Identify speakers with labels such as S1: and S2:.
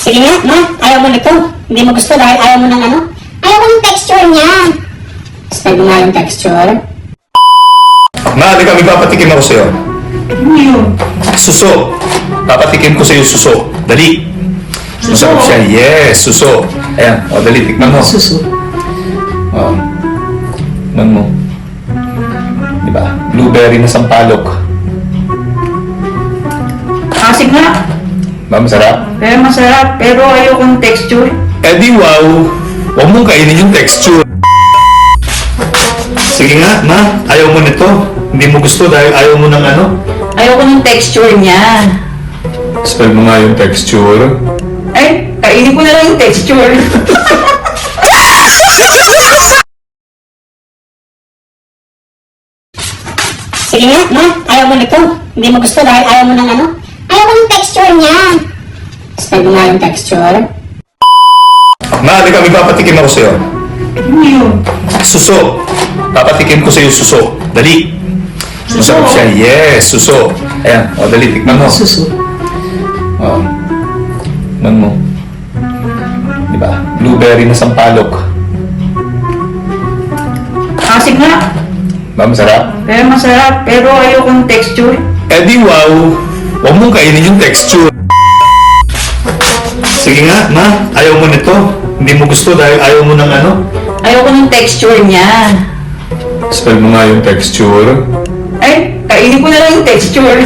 S1: Sige nga, ma. Ayaw mo nito. Hindi mo gusto dahil ayaw mo ng ano?
S2: Ayaw ko yung texture niya.
S1: Spell mo nga yung texture.
S3: Ma, halika, may papatikim ako sa'yo.
S4: Ano yun?
S3: Suso. Papatikim ko sa'yo suso. Dali.
S4: Suso?
S3: Masarap siya. Yes, suso. Ayan, o dali, tikman mo.
S4: Suso.
S3: O. Tikman mo. Diba? Blueberry na sampalok.
S4: Asig nga.
S3: Ba, masarap?
S4: Pero masarap. Pero ayokong texture.
S3: Eh di wow. Huwag mong kainin yung texture. Sige nga, ma. Ayaw mo nito. Hindi mo gusto dahil ayaw mo ng ano?
S4: Ayoko ng texture niya.
S3: Spell mo nga yung texture.
S4: Ay, kainin ko na lang yung texture.
S1: Sige nga, ma. Ayaw mo nito. Hindi mo gusto dahil ayaw mo ng ano?
S2: Ayaw ko yung texture niya.
S1: Spell mo nga yung texture.
S3: Ma, halika, may papatikim ako sa'yo.
S4: Ano yun?
S3: Suso. Papatikim ko sa'yo suso. Dali.
S4: Suso?
S3: Masarap siya. Yes, suso. Ayan, o dali, tikman mo.
S4: Suso.
S3: O. Tikman mo. Diba? Blueberry na sampalok.
S4: Asig nga.
S3: Ba, masarap?
S4: Pero masarap. Pero ayokong texture.
S3: Eh di wow. Huwag mong kainin yung texture. Sige nga, ma. Ayaw mo nito. Hindi mo gusto dahil ayaw mo ng ano?
S4: Ayoko ng texture niya.
S3: Spell mo nga yung texture.
S4: Ay, kainin ko na lang yung texture.